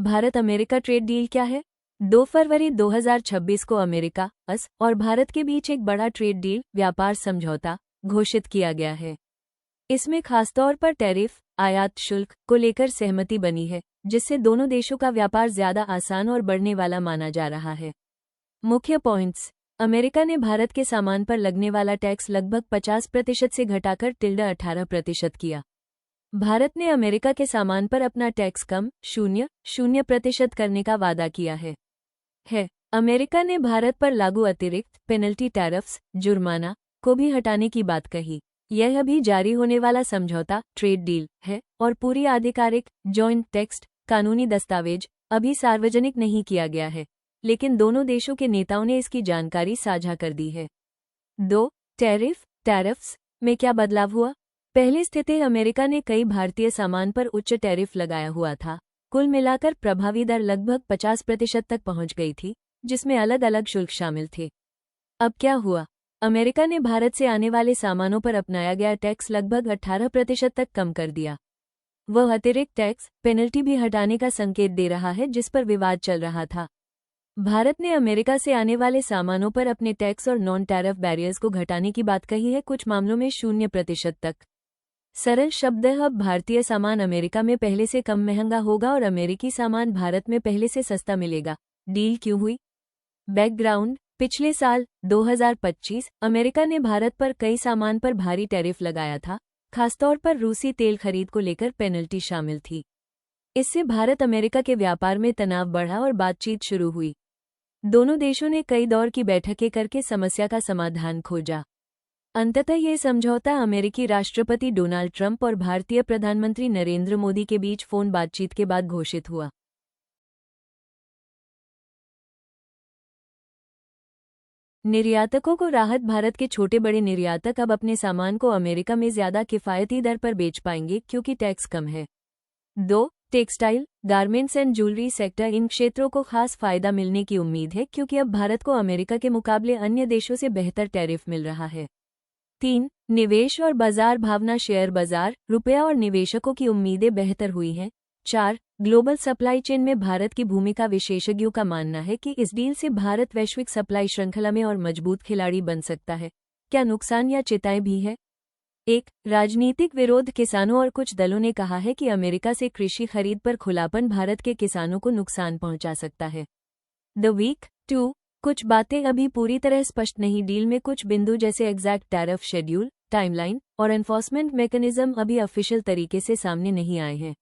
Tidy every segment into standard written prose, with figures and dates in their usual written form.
Bharat America trade deal क्या है? 2 फरवरी 2026 को अमेरिका और भारत के बीच एक बड़ा ट्रेड डील व्यापार समझौता घोषित किया गया है। इसमें खासतौर पर टैरिफ आयात शुल्क को लेकर सहमति बनी है, जिससे दोनों देशों का व्यापार ज्यादा आसान और बढ़ने वाला माना जा रहा है। मुख्य पॉइंट्स: अमेरिका ने भारत के सामान पर लगने वाला टैक्स लगभग 50% से घटाकर 18% किया। भारत ने अमेरिका के सामान पर अपना टैक्स कम 0% करने का वादा किया है। अमेरिका ने भारत पर लागू अतिरिक्त पेनल्टी टैरिफ्स जुर्माना को भी हटाने की बात कही। यह अभी जारी होने वाला समझौता ट्रेड डील है और पूरी आधिकारिक जॉइंट टेक्स्ट कानूनी दस्तावेज अभी सार्वजनिक नहीं किया गया है, लेकिन दोनों देशों के नेताओं ने इसकी जानकारी साझा कर दी है। 2. टैरिफ्स में क्या बदलाव हुआ? पहली स्थिति अमेरिका ने कई भारतीय सामान पर उच्च टैरिफ लगाया हुआ था। कुल मिलाकर प्रभावी दर लगभग 50% तक पहुंच गई थी, जिसमें अलग अलग शुल्क शामिल थे। अब क्या हुआ? अमेरिका ने भारत से आने वाले सामानों पर अपनाया गया टैक्स लगभग 18% तक कम कर दिया। वह अतिरिक्त टैक्स पेनल्टी भी हटाने का संकेत दे रहा है, जिस पर विवाद चल रहा था। भारत ने अमेरिका से आने वाले सामानों पर अपने टैक्स और नॉन टैरिफ बैरियर्स को घटाने की बात कही है, कुछ मामलों में 0% तक। सरल शब्द है, अब भारतीय सामान अमेरिका में पहले से कम महंगा होगा और अमेरिकी सामान भारत में पहले से सस्ता मिलेगा। डील क्यों हुई? बैकग्राउंड: पिछले साल 2025 अमेरिका ने भारत पर कई सामान पर भारी टैरिफ लगाया था, खासतौर पर रूसी तेल खरीद को लेकर पेनल्टी शामिल थी। इससे भारत अमेरिका के व्यापार में तनाव बढ़ा और बातचीत शुरू हुई। दोनों देशों ने कई दौर की बैठकें करके समस्या का समाधान खोजा। अंततः यह समझौता अमेरिकी राष्ट्रपति डोनाल्ड ट्रंप और भारतीय प्रधानमंत्री नरेंद्र मोदी के बीच फोन बातचीत के बाद घोषित हुआ। निर्यातकों को राहत: भारत के छोटे बड़े निर्यातक अब अपने सामान को अमेरिका में ज्यादा किफायती दर पर बेच पाएंगे क्योंकि टैक्स कम है। 2. Textile, garments and jewellery sector: इन क्षेत्रों को खास फायदा मिलने की उम्मीद है क्योंकि अब भारत को अमेरिका के मुकाबले अन्य देशों से बेहतर टैरिफ मिल रहा है। 3. निवेश और बाजार भावना: शेयर बाजार, रुपया और निवेशकों की उम्मीदें बेहतर हुई हैं। 4. ग्लोबल सप्लाई चेन में भारत की भूमिका: विशेषज्ञों का मानना है कि इस डील से भारत वैश्विक सप्लाई श्रृंखला में और मजबूत खिलाड़ी बन सकता है। क्या नुकसान या चिंताएं भी है? 1. राजनीतिक विरोध: किसानों और कुछ दलों ने कहा है कि अमेरिका से कृषि खरीद पर खुलापन भारत के किसानों को नुकसान पहुंचा सकता है। The week 2. कुछ बातें अभी पूरी तरह स्पष्ट नहीं। डील में कुछ बिंदु जैसे एग्जैक्ट टैरिफ शेड्यूल, टाइमलाइन और एनफोर्समेंट मैकेनिज्म अभी ऑफिशियल तरीके से सामने नहीं आए हैं।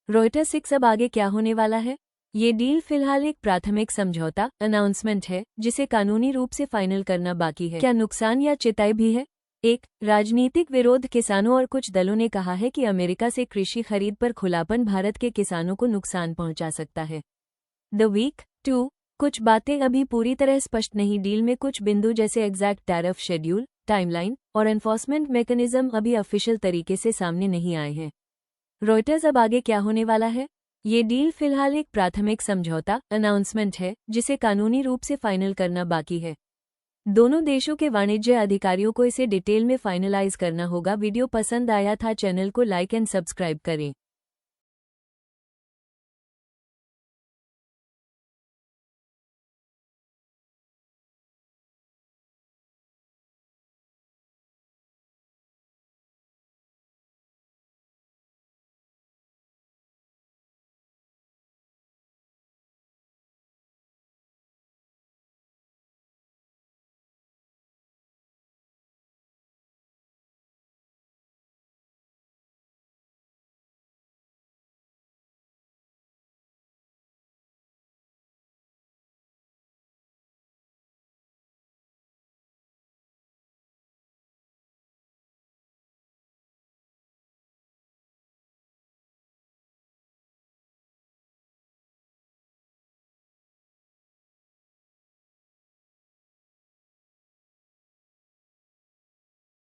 रॉयटर्स 6. अब आगे क्या होने वाला है? ये डील फिलहाल एक प्राथमिक समझौता अनाउंसमेंट है, जिसे कानूनी रूप से फाइनल करना बाकी है। क्या नुकसान या चिंताएं भी है? 1. राजनीतिक विरोध: किसानों और कुछ दलों ने कहा है कि अमेरिका से कृषि खरीद पर खुलापन भारत के किसानों को नुकसान पहुंचा सकता है। The week 2. कुछ बातें अभी पूरी तरह स्पष्ट नहीं। डील में कुछ बिंदु जैसे एग्जैक्ट टैरिफ शेड्यूल, टाइमलाइन और एनफोर्समेंट मैकेनिज्म अभी ऑफिशियल तरीके से सामने नहीं आए हैं। रॉयटर्स. अब आगे क्या होने वाला है? ये डील फिलहाल एक प्राथमिक समझौता अनाउंसमेंट है, जिसे कानूनी रूप से फाइनल करना बाकी है। दोनों देशों के वाणिज्य अधिकारियों को इसे डिटेल में फाइनलाइज करना होगा। वीडियो पसंद आया था, चैनल को लाइक एंड सब्सक्राइब करें।